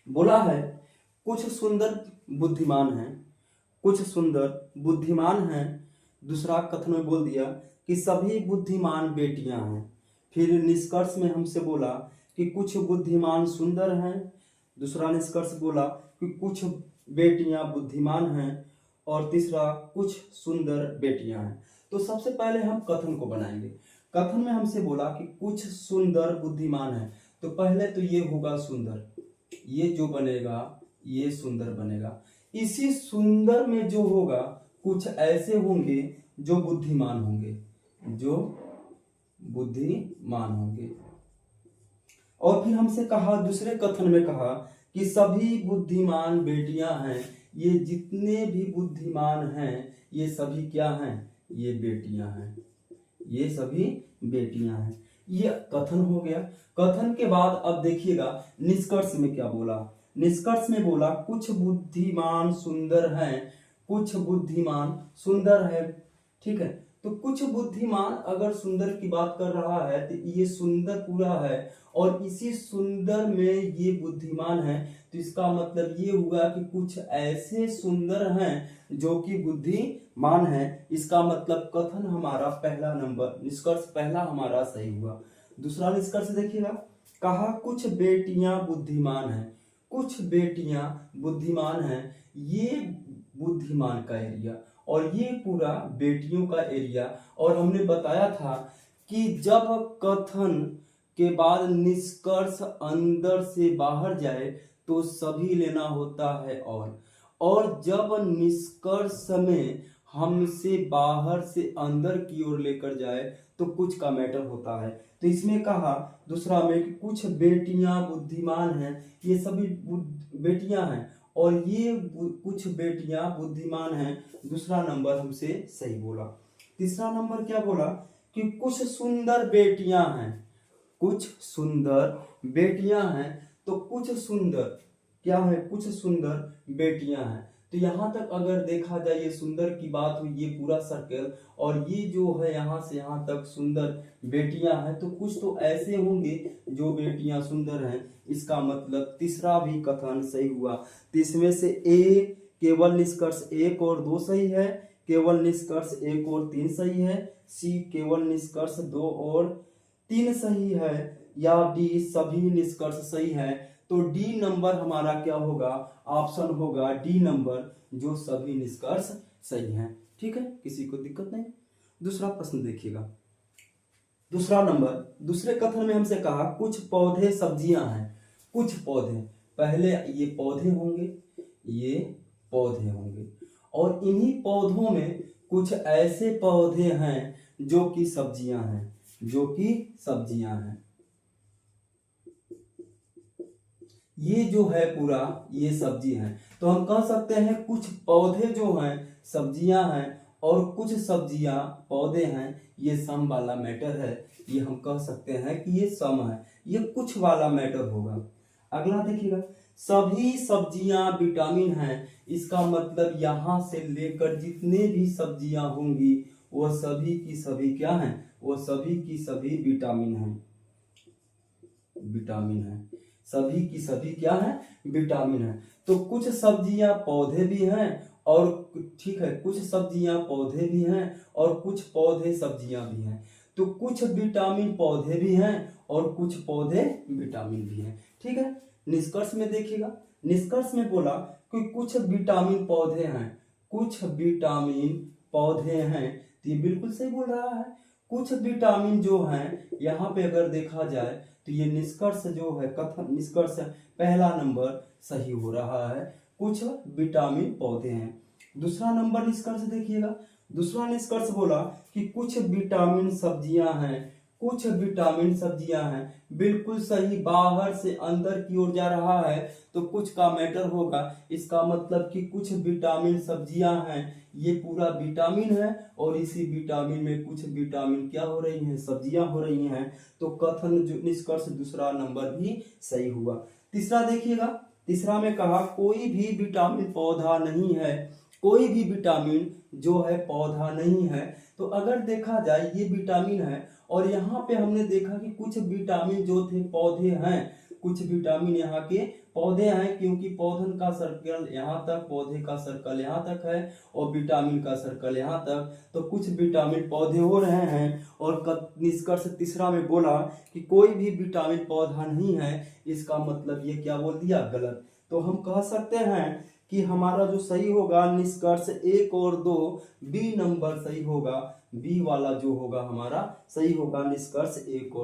बोला है कुछ सुंदर बुद्धिमान हैं, कुछ सुंदर बुद्धिमान हैं। दूसरा कथन में बोल दिया कि सभी बुद्धिमान बेटियां हैं। फिर निष्कर्ष में हमसे बोला कि कुछ बुद्धिमान सुंदर हैं। दूसरा निष्कर्ष बोला कि कुछ बेटियां बुद्धिमान हैं और तीसरा कुछ सुंदर बेटियां हैं। तो सबसे पहले हम कथन को बनाएंगे। कथन में हमसे बोला कि कुछ सुंदर बुद्धिमान हैं, तो पहले तो ये होगा सुंदर, ये जो बनेगा ये सुंदर बनेगा। इसी सुंदर में जो होगा कुछ ऐसे होंगे जो बुद्धिमान होंगे, जो बुद्धिमान होंगे। और फिर हमसे कहा, दूसरे कथन में कहा कि सभी बुद्धिमान बेटियां हैं। ये जितने भी बुद्धिमान हैं ये सभी क्या हैं? ये बेटियां हैं, ये सभी बेटियां हैं। ये कथन हो गया। कथन के बाद अब देखिएगा निष्कर्ष में क्या बोला। निष्कर्ष में बोला कुछ बुद्धिमान सुंदर हैं, कुछ बुद्धिमान सुंदर है। ठीक है, तो कुछ बुद्धिमान अगर सुंदर की बात कर रहा है तो ये सुंदर पूरा है और इसी सुंदर में ये बुद्धिमान है, तो इसका मतलब ये हुआ कि कुछ ऐसे सुंदर हैं जो कि बुद्धिमान है। इसका मतलब कथन हमारा पहला नंबर, निष्कर्ष पहला हमारा सही हुआ। दूसरा निष्कर्ष देखिएगा, कहा कुछ बेटियां बुद्धिमान हैं, कुछ बेटियां बुद्धिमान हैं। ये बुद्धिमान का एरिया और ये पूरा बेटियों का एरिया। और हमने बताया था कि जब कथन के बाद निष्कर्ष अंदर से बाहर जाए तो सभी लेना होता है और जब निष्कर्ष में हमसे बाहर से अंदर की ओर लेकर जाए तो कुछ का मैटर होता है। तो इसमें कहा दूसरा में कि कुछ बेटियां बुद्धिमान हैं, ये सभी बेटियां हैं और ये कुछ बेटियां बुद्धिमान हैं। दूसरा नंबर हमसे सही बोला। तीसरा नंबर क्या बोला कि कुछ सुंदर बेटियां हैं, कुछ सुंदर बेटियां हैं। तो कुछ सुंदर क्या है? कुछ सुंदर बेटियां हैं। तो यहां तक अगर देखा जाए ये सुंदर की बात हुई, ये पूरा सर्कल और ये जो है यहां से यहां तक सुंदर बेटियां हैं। तो कुछ तो ऐसे होंगे जो बेटियां सुंदर हैं। इसका मतलब तीसरा भी कथन सही हुआ। इसमें से ए केवल निष्कर्ष 1 और 2 सही है, केवल निष्कर्ष 1 और 3 सही है, सी केवल निष्कर्ष 2 और 3 सही है, या डी सभी निष्कर्ष सही है। तो डी नंबर हमारा क्या होगा? ऑप्शन होगा डी नंबर, जो सभी निष्कर्ष सही हैं। ठीक है, किसी को दिक्कत नहीं। दूसरा प्रश्न देखिएगा। दूसरा नंबर, दूसरे कथन में हमसे कहा कुछ पौधे सब्जियां हैं, कुछ पौधे, पहले ये पौधे होंगे, ये पौधे होंगे और इन्हीं पौधों में कुछ ऐसे पौधे हैं जो कि सब्जियां हैं, जो कि सब्जियां हैं। ये जो है पूरा ये सब्जी है। तो हम कह सकते हैं कुछ पौधे जो हैं सब्जियां हैं और कुछ सब्जियां पौधे हैं। ये सम वाला मैटर है, ये हम कह सकते हैं कि ये सम है, ये कुछ वाला मैटर होगा। अगला देखिएगा, सभी सब्जियां विटामिन हैं। इसका मतलब यहां से लेकर जितने भी सब्जियां होंगी वह सभी की सभी क्या हैं? वो सभी की सभी विटामिन हैं, विटामिन है। सभी की सभी क्या है? विटामिन है। तो कुछ सब्जियां पौधे भी हैं और ठीक है, कुछ सब्जियां पौधे भी हैं और कुछ पौधे सब्जियां भी हैं। तो कुछ विटामिन पौधे भी हैं और कुछ पौधे विटामिन भी हैं। ठीक है, निष्कर्ष में देखिएगा, निष्कर्ष में बोला कि कुछ विटामिन पौधे हैं, कुछ विटामिन पौधे हैं। तो ये बिल्कुल सही बोल रहा है। कुछ विटामिन जो हैं यहाँ पे अगर देखा जाए तो ये निष्कर्ष जो है, कथन निष्कर्ष पहला नंबर सही हो रहा है, कुछ विटामिन पौधे हैं। दूसरा नंबर निष्कर्ष देखिएगा, दूसरा निष्कर्ष बोला कि कुछ विटामिन सब्जियां हैं, कुछ विटामिन सब्जियां हैं। बिल्कुल सही, बाहर से अंदर की ओर जा रहा है तो कुछ का मैटर होगा। इसका मतलब कि कुछ विटामिन सब्जियां हैं, ये पूरा विटामिन है और इसी विटामिन में कुछ विटामिन क्या हो रही हैं? सब्जियां हो रही हैं। तो कथन जो निष्कर्ष दूसरा नंबर भी सही हुआ। तीसरा देखिएगा, तीसरा में कहा कोई भी विटामिन पौधा नहीं है, कोई भी विटामिन जो है पौधा नहीं है। तो अगर देखा जाए ये विटामिन है और यहाँ पे हमने देखा कि कुछ विटामिन जो थे पौधे हैं, कुछ विटामिन यहाँ के पौधे हैं, क्योंकि पौधन का सर्कल यहाँ तक, पौधे का सर्कल यहाँ तक है और विटामिन का सर्कल यहाँ तक, तो कुछ विटामिन पौधे हो रहे हैं। और निष्कर्ष तीसरा में बोला कि कोई भी विटामिन पौधा नहीं है, इसका मतलब ये क्या बोल दिया, गलत। तो हम कह सकते हैं कि हमारा जो सही होगा निष्कर्ष 1 और 2, बी नंबर सही होगा, बी वाला जो होगा हमारा सही होगा निष्कर्ष 1 और